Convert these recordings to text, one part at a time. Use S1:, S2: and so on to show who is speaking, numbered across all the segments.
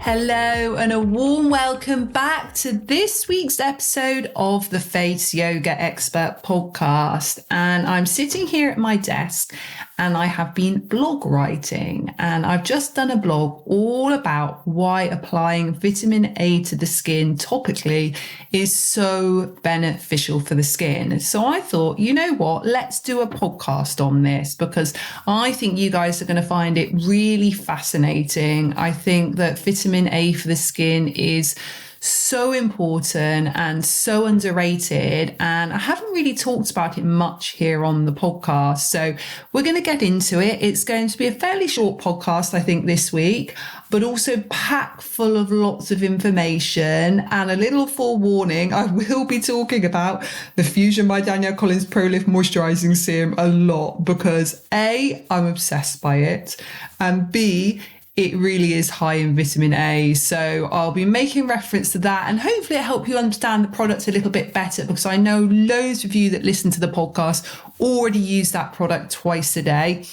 S1: Hello and a warm welcome back to this week's episode of the Face Yoga Expert podcast. And I'm sitting here at my desk and I have been blog writing, and I've just done a blog all about why applying vitamin A to the skin topically is so beneficial for the skin. So I thought, you know what, let's do a podcast on this because I think you guys are going to find it really fascinating. I think that vitamin A for the skin is so important and so underrated, and I haven't really talked about it much here on the podcast, so we're going to get into it. It's going to be a fairly short podcast, I think, this week, but also packed full of lots of information. And a little forewarning, I will be talking about the Fusion by Danielle Collins Pro Lift Moisturizing Serum a lot because A, I'm obsessed by it, and B, it really is high in vitamin A. So I'll be making reference to that, and hopefully it'll help you understand the product a little bit better, because I know loads of you that listen to the podcast already use that product twice a day.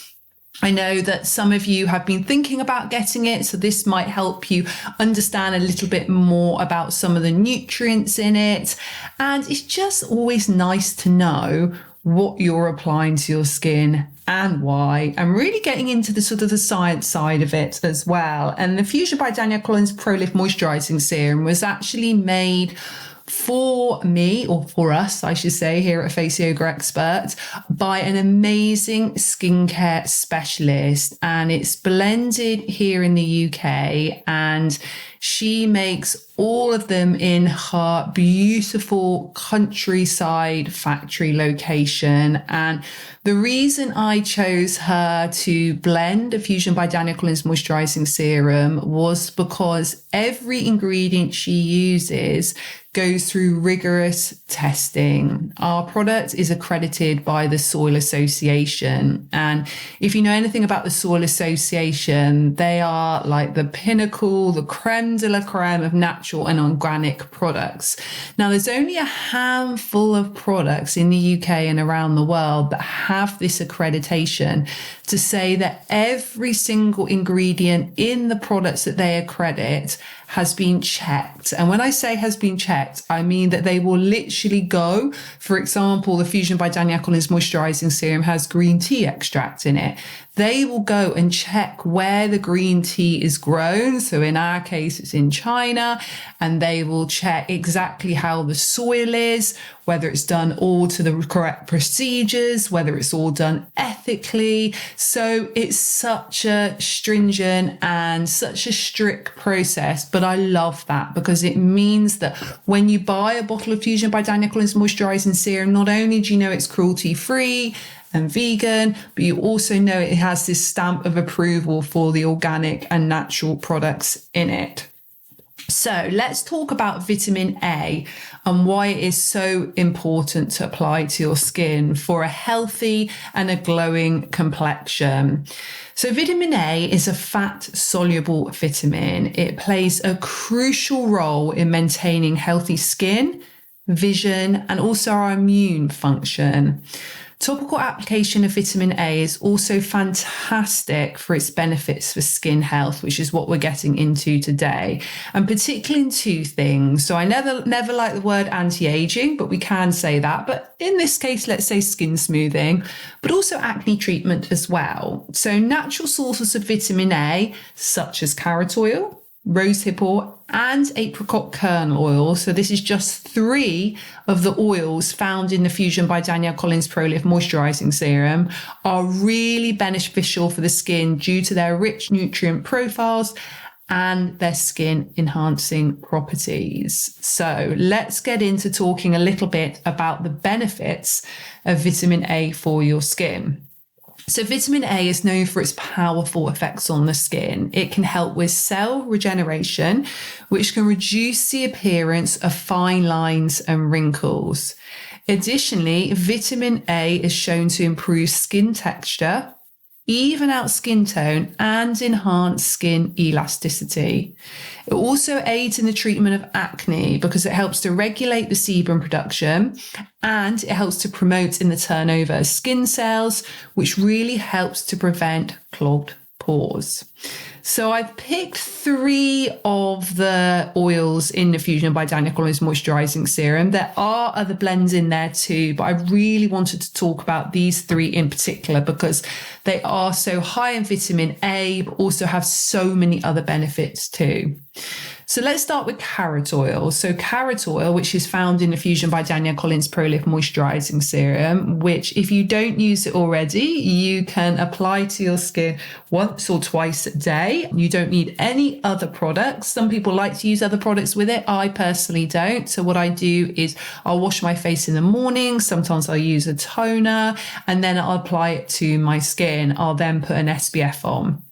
S1: I know that some of you have been thinking about getting it, so this might help you understand a little bit more about some of the nutrients in it. And it's just always nice to know what you're applying to your skin and why, and really getting into the sort of the science side of it as well. And the Fusion by Danielle Collins Pro Lift Moisturizing Serum was actually made for me, or for us, I should say, here at Face Yoga Expert, by an amazing skincare specialist. And it's blended here in the UK, and she makes all of them in her beautiful countryside factory location. And the reason I chose her to blend a Fusion by Danielle Collins Moisturizing Serum was because every ingredient she uses goes through rigorous testing. Our product is accredited by the Soil Association. And if you know anything about the Soil Association, they are like the pinnacle, the creme de la creme of natural and organic products. Now, there's only a handful of products in the UK and around the world that have this accreditation to say that every single ingredient in the products that they accredit has been checked. And when I say has been checked, I mean that they will literally go, for example, the Fusion by Danielle Collins Moisturizing Serum has green tea extract in it. They will go and check where the green tea is grown. So in our case, it's in China, and they will check exactly how the soil is, whether it's done all to the correct procedures, whether it's all done ethically. So it's such a stringent and such a strict process, but I love that because it means that when you buy a bottle of Fusion by Danielle Collins Moisturizing Serum, not only do you know it's cruelty-free and vegan, but you also know it has this stamp of approval for the organic and natural products in it. So let's talk about vitamin A and why it is so important to apply to your skin for a healthy and a glowing complexion. So vitamin A is a fat-soluble vitamin. It plays a crucial role in maintaining healthy skin, vision, and also our immune function. Topical application of vitamin A is also fantastic for its benefits for skin health, which is what we're getting into today, and particularly in two things. So I never like the word anti-aging, but we can say that. But in this case, let's say skin smoothing, but also acne treatment as well. So natural sources of vitamin A, such as carrot oil, rosehip oil, and apricot kernel oil. So this is just 3 of the oils found in the Fusion by Danielle Collins Pro Lift Moisturizing Serum, are really beneficial for the skin due to their rich nutrient profiles and their skin enhancing properties. So let's get into talking a little bit about the benefits of vitamin A for your skin. So vitamin A is known for its powerful effects on the skin. It can help with cell regeneration, which can reduce the appearance of fine lines and wrinkles. Additionally, vitamin A is shown to improve skin texture, even out skin tone, and enhance skin elasticity. It also aids in the treatment of acne because it helps to regulate the sebum production, and it helps to promote in the turnover of skin cells, which really helps to prevent clogged pores. So I've picked 3 of the oils in the Fusion by Daniel Collins Moisturizing Serum. There are other blends in there too, but I really wanted to talk about these 3 in particular because they are so high in vitamin A, but also have so many other benefits too. So let's start with carrot oil. So carrot oil, which is found in the Fusion by Daniel Collins Pro Lift Moisturizing Serum, which if you don't use it already, you can apply to your skin once or twice a day. You don't need any other products. Some people like to use other products with it. I personally don't. So what I do is I'll wash my face in the morning. Sometimes I'll use a toner and then I'll apply it to my skin. I'll then put an SPF on.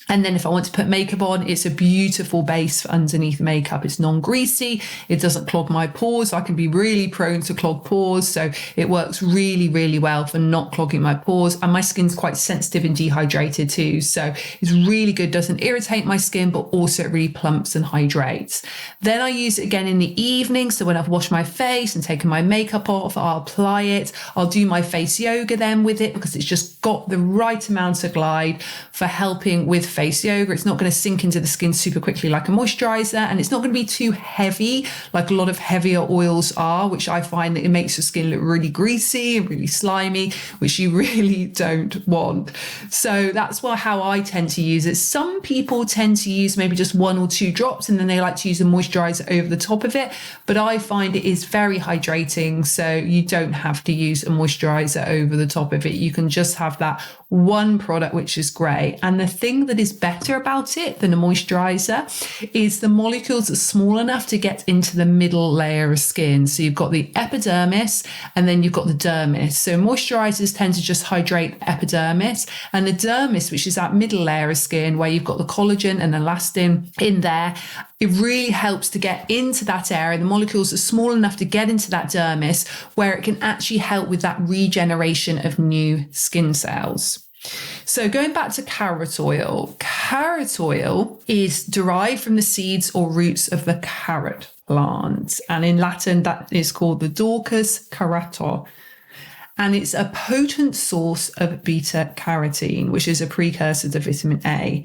S1: And then if I want to put makeup on, it's a beautiful base for underneath makeup. It's non-greasy. It doesn't clog my pores. I can be really prone to clogged pores. So it works really, really well for not clogging my pores. And my skin's quite sensitive and dehydrated too. So it's really good. Doesn't irritate my skin, but also it really plumps and hydrates. Then I use it again in the evening. So when I've washed my face and taken my makeup off, I'll apply it. I'll do my face yoga then with it because it's just got the right amount of glide for helping with face yoga. It's not going to sink into the skin super quickly like a moisturizer, and it's not going to be too heavy like a lot of heavier oils are, which I find that it makes your skin look really greasy and really slimy, which you really don't want. So that's how I tend to use it. Some people tend to use maybe just 1 or 2 drops and then they like to use a moisturizer over the top of it, but I find it is very hydrating, so you don't have to use a moisturizer over the top of it. You can just have that one product, which is great. And the thing that is better about it than a moisturizer is the molecules are small enough to get into the middle layer of skin. So you've got the epidermis and then you've got the dermis. So moisturizers tend to just hydrate the epidermis, and the dermis, which is that middle layer of skin where you've got the collagen and elastin in there, it really helps to get into that area. The molecules are small enough to get into that dermis where it can actually help with that regeneration of new skin cells. So going back to carrot oil is derived from the seeds or roots of the carrot plant. And in Latin, that is called the Dorcas carato. And it's a potent source of beta carotene, which is a precursor to vitamin A.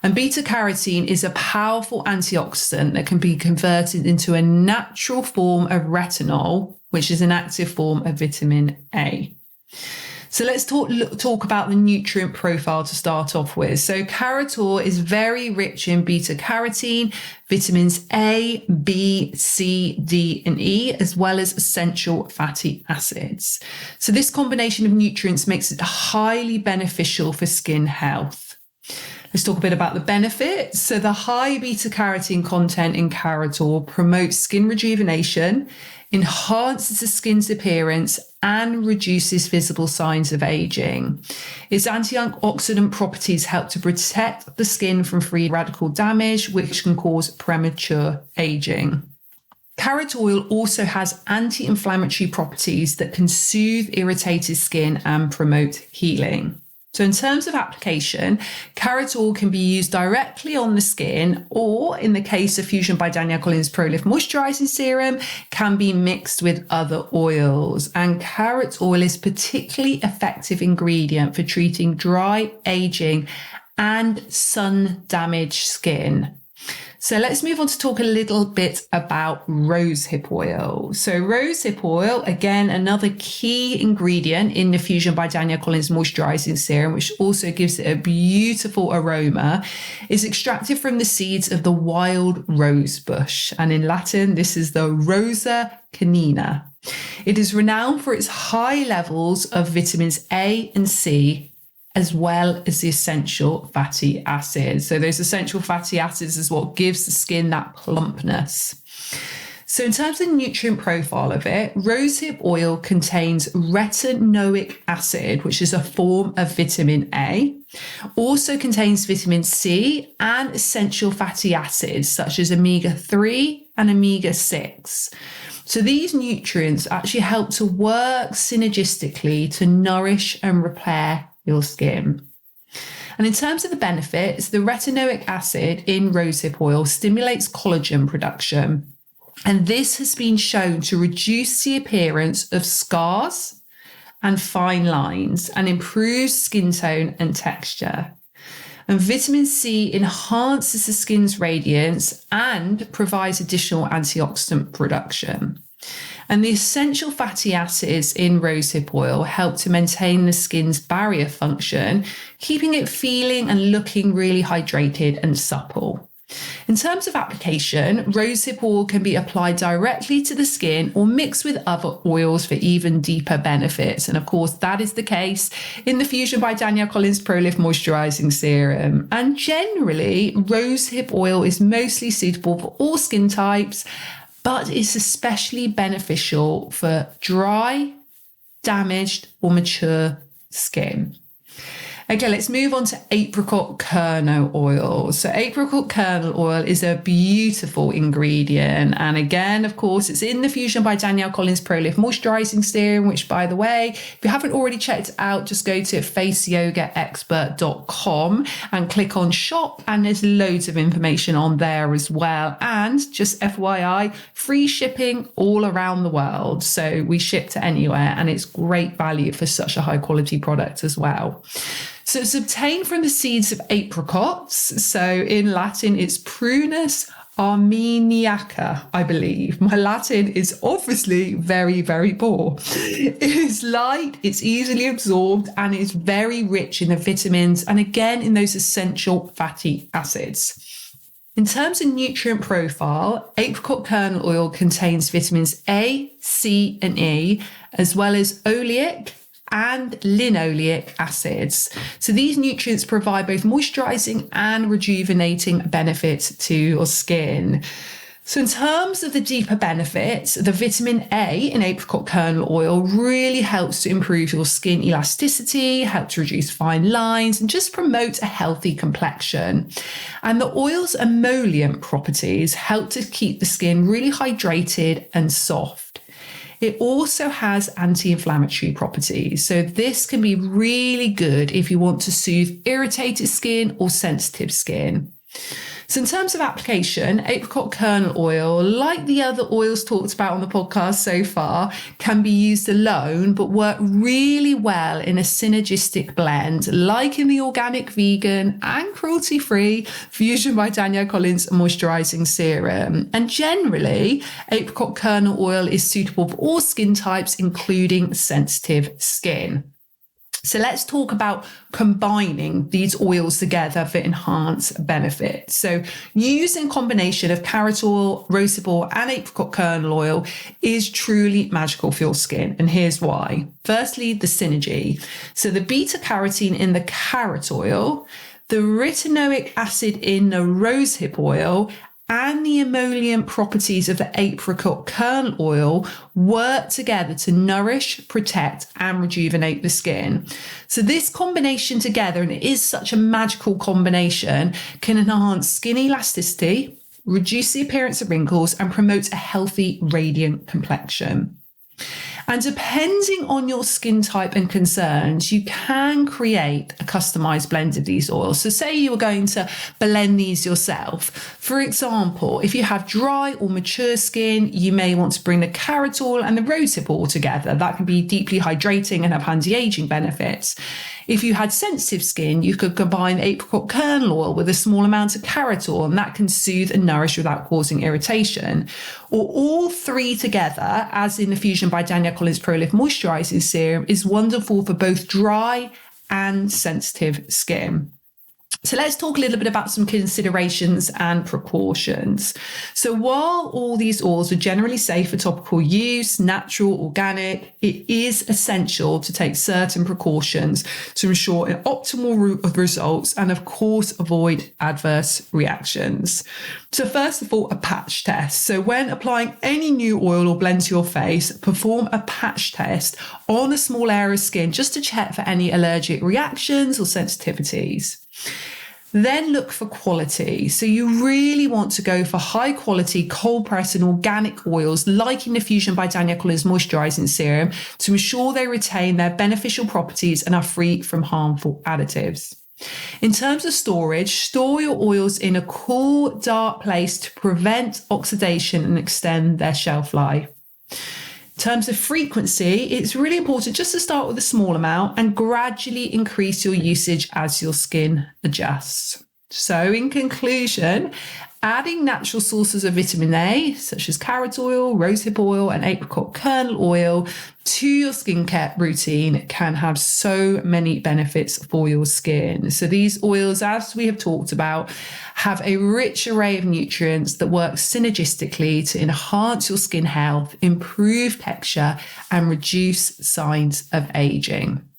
S1: And beta carotene is a powerful antioxidant that can be converted into a natural form of retinol, which is an active form of vitamin A. So let's talk about the nutrient profile to start off with. So carrot oil is very rich in beta carotene, vitamins A, B, C, D, and E, as well as essential fatty acids. So this combination of nutrients makes it highly beneficial for skin health. Let's talk a bit about the benefits. So the high beta carotene content in carrot oil promotes skin rejuvenation, enhances the skin's appearance, and reduces visible signs of aging. Its antioxidant properties help to protect the skin from free radical damage, which can cause premature aging. Carrot oil also has anti-inflammatory properties that can soothe irritated skin and promote healing. So in terms of application, carrot oil can be used directly on the skin, or in the case of Fusion by Daniel Collins Pro Lift Moisturizing Serum, can be mixed with other oils. And carrot oil is a particularly effective ingredient for treating dry, aging, and sun-damaged skin. So let's move on to talk a little bit about rosehip oil. So rosehip oil, again, another key ingredient in the Fusion by Daniel Collins Moisturizing Serum, which also gives it a beautiful aroma, is extracted from the seeds of the wild rose bush. And in Latin, this is the Rosa canina. It is renowned for its high levels of vitamins A and C, as well as the essential fatty acids. So those essential fatty acids is what gives the skin that plumpness. So in terms of the nutrient profile of it, rosehip oil contains retinoic acid, which is a form of vitamin A, also contains vitamin C and essential fatty acids such as omega-3 and omega-6. So these nutrients actually help to work synergistically to nourish and repair your skin. And in terms of the benefits, the retinoic acid in rosehip oil stimulates collagen production. And this has been shown to reduce the appearance of scars and fine lines and improves skin tone and texture. And vitamin C enhances the skin's radiance and provides additional antioxidant production. And the essential fatty acids in rosehip oil help to maintain the skin's barrier function, keeping it feeling and looking really hydrated and supple. In terms of application, rosehip oil can be applied directly to the skin or mixed with other oils for even deeper benefits. And of course, that is the case in the Fusion by Danielle Collins Pro Lift Moisturizing Serum. And generally, rosehip oil is mostly suitable for all skin types, but it's especially beneficial for dry, damaged, or mature skin. Okay, let's move on to apricot kernel oil. So apricot kernel oil is a beautiful ingredient. And again, of course, it's in the Fusion by Danielle Collins Pro Lift Moisturizing Serum, which, by the way, if you haven't already checked it out, just go to faceyogaexpert.com and click on shop. And there's loads of information on there as well. And just FYI, free shipping all around the world. So we ship to anywhere, and it's great value for such a high quality product as well. So it's obtained from the seeds of apricots. So in Latin, it's Prunus armeniaca, I believe. My Latin is obviously very, very poor. It is light, it's easily absorbed, and it's very rich in the vitamins and again in those essential fatty acids. In terms of nutrient profile, apricot kernel oil contains vitamins A, C, and E, as well as oleic and linoleic acids. So these nutrients provide both moisturizing and rejuvenating benefits to your skin. So in terms of the deeper benefits, the vitamin A in apricot kernel oil really helps to improve your skin elasticity, help to reduce fine lines, and just promote a healthy complexion. And the oil's emollient properties help to keep the skin really hydrated and soft. It also has anti-inflammatory properties. So this can be really good if you want to soothe irritated skin or sensitive skin. So in terms of application, apricot kernel oil, like the other oils talked about on the podcast so far, can be used alone, but work really well in a synergistic blend, like in the organic, vegan and cruelty-free Fusion by Danielle Collins Moisturizing Serum. And generally, apricot kernel oil is suitable for all skin types, including sensitive skin. So let's talk about combining these oils together for enhanced benefits. So using a combination of carrot oil, rosehip oil, and apricot kernel oil is truly magical for your skin. And here's why. Firstly, the synergy. So the beta carotene in the carrot oil, the retinoic acid in the rosehip oil, and the emollient properties of the apricot kernel oil work together to nourish, protect, and rejuvenate the skin. So this combination together, and it is such a magical combination, can enhance skin elasticity, reduce the appearance of wrinkles, and promote a healthy, radiant complexion. And depending on your skin type and concerns, you can create a customized blend of these oils. So say you were going to blend these yourself. For example, if you have dry or mature skin, you may want to bring the carrot oil and the rosehip oil together. That can be deeply hydrating and have anti-aging benefits. If you had sensitive skin, you could combine apricot kernel oil with a small amount of carrot oil, and that can soothe and nourish without causing irritation. Or all three together, as in the Fusion by Danielle Collins Pro Lift Moisturizing Serum, is wonderful for both dry and sensitive skin. So let's talk a little bit about some considerations and precautions. So while all these oils are generally safe for topical use, natural, organic, it is essential to take certain precautions to ensure an optimal results and, of course, avoid adverse reactions. So first of all, a patch test. So when applying any new oil or blend to your face, perform a patch test on a small area of skin just to check for any allergic reactions or sensitivities. Then look for quality. So you really want to go for high quality cold press and organic oils like in the Fusion by Danielle Collins Moisturizing Serum to ensure they retain their beneficial properties and are free from harmful additives. In terms of storage, store your oils in a cool, dark place to prevent oxidation and extend their shelf life. In terms of frequency, it's really important just to start with a small amount and gradually increase your usage as your skin adjusts. So in conclusion, adding natural sources of vitamin A, such as carrot oil, rosehip oil, and apricot kernel oil, to your skincare routine can have so many benefits for your skin. So these oils, as we have talked about, have a rich array of nutrients that work synergistically to enhance your skin health, improve texture, and reduce signs of aging.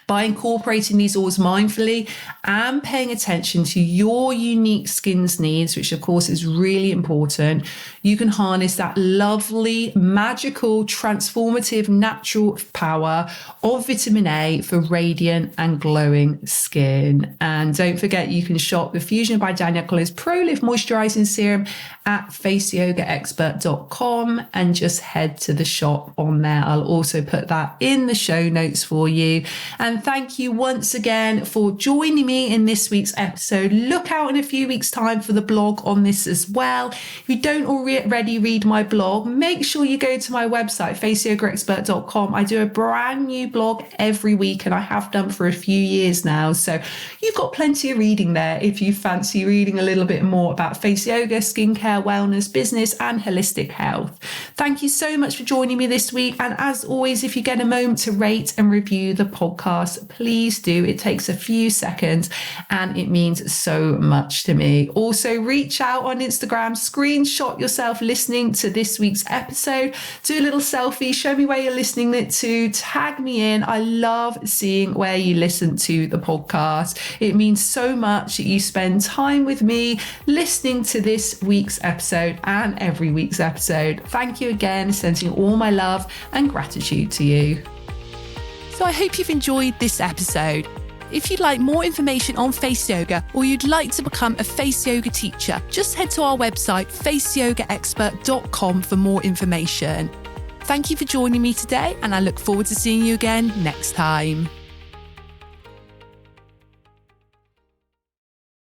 S1: By incorporating these oils mindfully and paying attention to your unique skin's needs, which of course is really important, you can harness that lovely, magical, transformative, natural power of vitamin A for radiant and glowing skin. And don't forget, you can shop the Fusion by Danielle Collins Pro Lift Moisturizing Serum at faceyogaexpert.com and just head to the shop on there. I'll also put that in the show notes for you. And thank you once again for joining me in this week's episode. Look out in a few weeks' time for the blog on this as well. If you don't already read my blog, make sure you go to my website, faceyogaexpert.com. I do a brand new blog every week, and I have done for a few years now. So you've got plenty of reading there if you fancy reading a little bit more about face yoga, skincare, wellness, business, and holistic health. Thank you so much for joining me this week. And as always, if you get a moment to rate and review the podcast, please do. It takes a few seconds and it means so much to me. Also, reach out on Instagram, screenshot yourself listening to this week's episode, do a little selfie, show me where you're listening it to, tag me in. I love seeing where you listen to the podcast. It means so much that you spend time with me listening to this week's episode and every week's episode. Thank you again, sending all my love and gratitude to you.
S2: So I hope you've enjoyed this episode. If you'd like more information on face yoga or you'd like to become a face yoga teacher, just head to our website, faceyogaexpert.com, for more information. Thank you for joining me today, and I look forward to seeing you again next time.